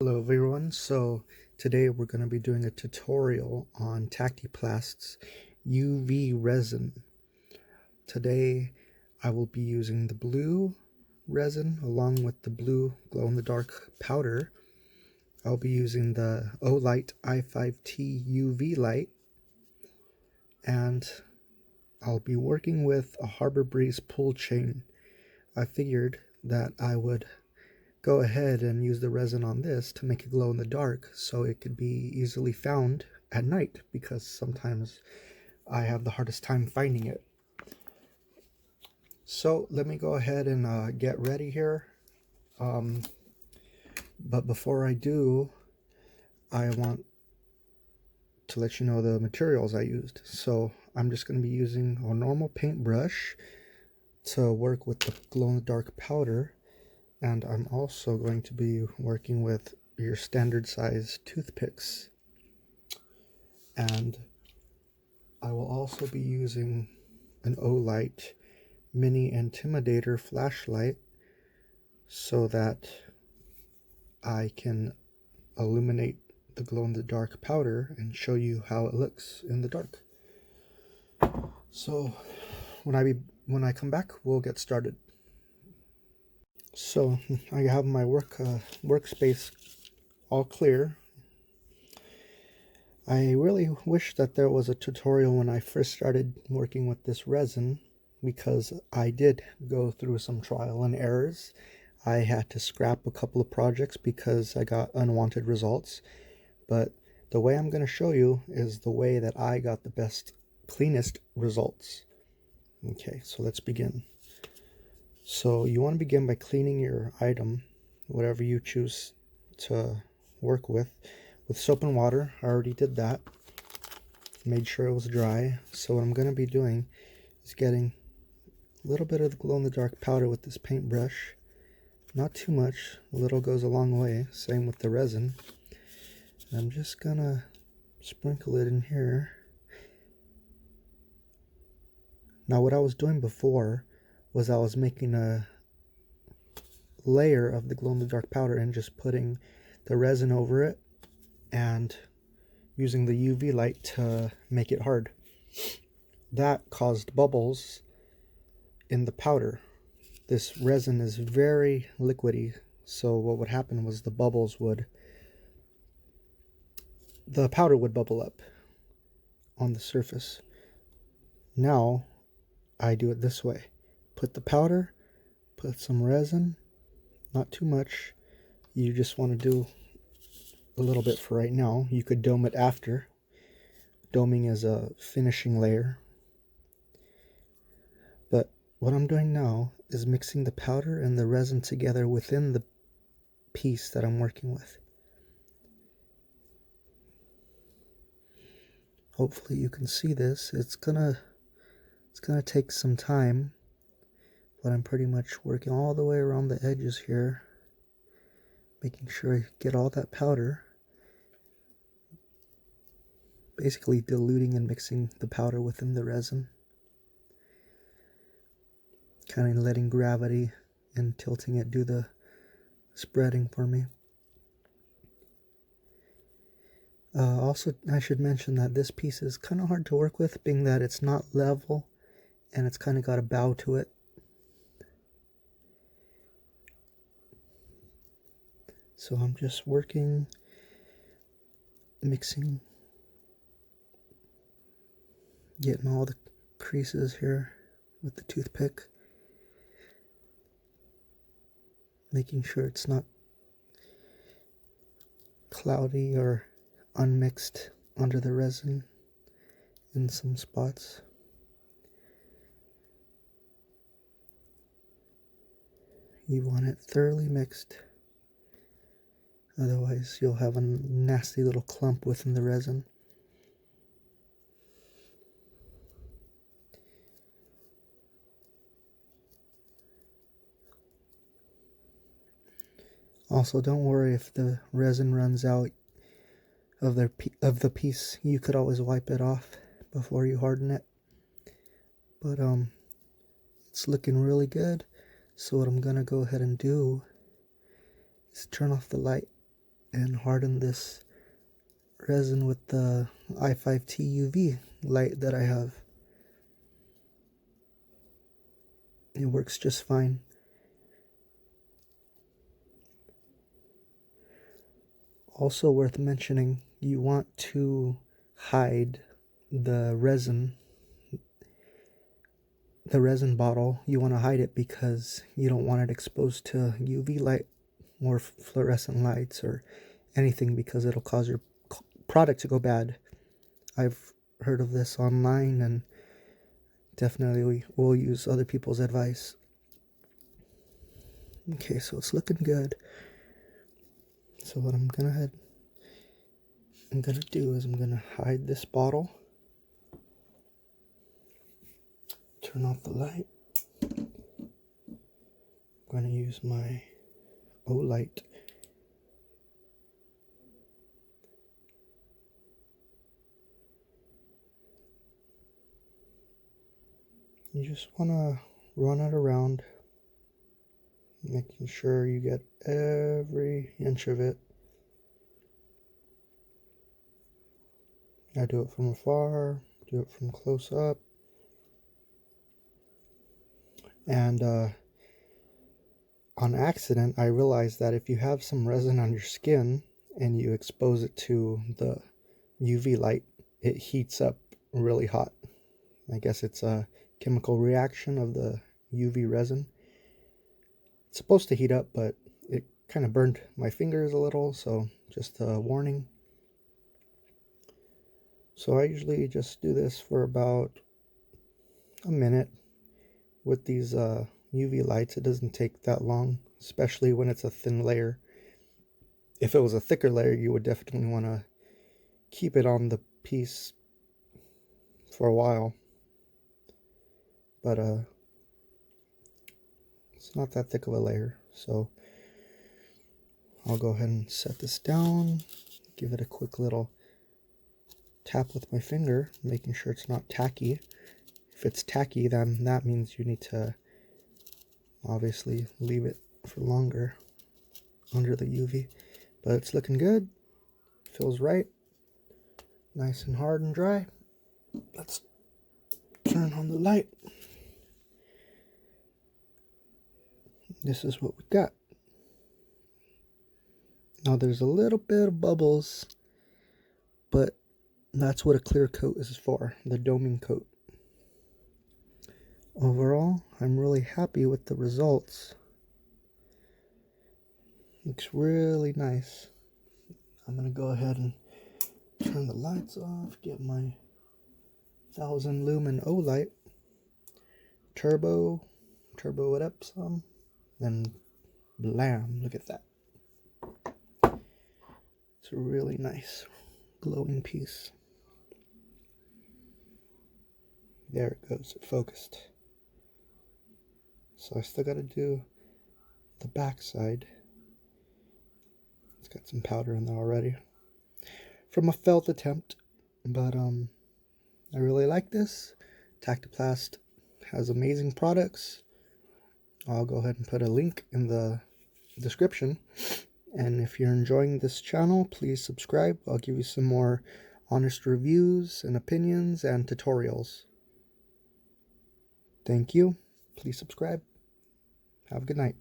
Hello everyone, so today we're going to be doing a tutorial on Tactiplast's UV resin. Today I will be using the blue resin along with the blue glow-in-the-dark powder. I'll be using the Olight i5T UV light, and I'll be working with a Harbor Breeze pull chain. I figured that I would go ahead and use the resin on this to make it glow in the dark so it could be easily found at night, because sometimes I have the hardest time finding it. So let me go ahead and get ready here. But before I do, I want to let you know the materials I used. So I'm just going to be using a normal paintbrush to work with the glow-in-the-dark powder. And I'm also going to be working with your standard size toothpicks. And I will also be using an Olight mini intimidator flashlight so that I can illuminate the glow-in-the-dark powder and show you how it looks in the dark. So when I come back, we'll get started. So I have my workspace all clear. I really wish that there was a tutorial when I first started working with this resin, because I did go through some trial and errors. I had to scrap a couple of projects because I got unwanted results. But the way I'm going to show you is the way that I got the best, cleanest results. Okay, so let's begin. So you want to begin by cleaning your item, whatever you choose to work with soap and water. I already did that. Made sure it was dry. So what I'm going to be doing is getting a little bit of the glow-in-the-dark powder with this paintbrush. Not too much. A little goes a long way. Same with the resin. I'm just going to sprinkle it in here. Now what I was doing before was I was making a layer of the glow-in-the-dark powder and just putting the resin over it and using the UV light to make it hard. That caused bubbles in the powder. This resin is very liquidy, so what would happen was the powder would bubble up on the surface. Now I do it this way. Put the powder, put some resin, not too much. You just want to do a little bit for right now. You could dome it after. Doming is a finishing layer. But what I'm doing now is mixing the powder and the resin together within the piece that I'm working with. Hopefully you can see this. It's gonna take some time, but I'm pretty much working all the way around the edges here, making sure I get all that powder. Basically diluting and mixing the powder within the resin. Kind of letting gravity and tilting it do the spreading for me. Also, I should mention that this piece is kind of hard to work with, being that it's not level and it's kind of got a bow to it. So I'm just working, mixing, getting all the creases here with the toothpick, making sure it's not cloudy or unmixed under the resin in some spots. You want it thoroughly mixed, otherwise you'll have a nasty little clump within the resin. Also, don't worry if the resin runs out of the piece. You could always wipe it off before you harden it. But it's looking really good. So what I'm gonna go ahead and do is turn off the light and harden this resin with the i5T UV light that I have. It works just fine. Also worth mentioning, you want to hide the resin bottle. You want to hide it because you don't want it exposed to UV light or fluorescent lights or anything, because it'll cause your product to go bad. I've heard of this online and definitely will use other people's advice. Okay, so it's looking good. So what I'm gonna do is I'm gonna hide this bottle, turn off the light. I'm gonna use my O light. You just wanna run it around, making sure you get every inch of it. I do it from afar, do it from close up. And on accident, I realized that if you have some resin on your skin and you expose it to the UV light, it heats up really hot. I guess it's a chemical reaction of the UV resin. It's supposed to heat up, but it kind of burned my fingers a little, so just a warning. So I usually just do this for about a minute with these UV lights. It doesn't take that long, especially when it's a thin layer. If it was a thicker layer, you would definitely want to keep it on the piece for a while. But it's not that thick of a layer, so I'll go ahead and set this down, give it a quick little tap with my finger, making sure it's not tacky. If it's tacky, then that means you need to obviously leave it for longer under the UV. But it's looking good, feels right, nice and hard and dry. Let's turn on the light. This is what we got. Now there's a little bit of bubbles, but that's what a clear coat is for, the doming coat. Overall, I'm really happy with the results. Looks really nice. I'm gonna go ahead and turn the lights off, get my 1000 lumen O light, turbo it up some, and blam, look at that. It's a really nice glowing piece. There it goes, it focused. So I still got to do the back side. It's got some powder in there already from a failed attempt, but I really like this. Tactiplast has amazing products. I'll go ahead and put a link in the description. And if you're enjoying this channel, please subscribe. I'll give you some more honest reviews and opinions and tutorials. Thank you. Please subscribe. Have a good night.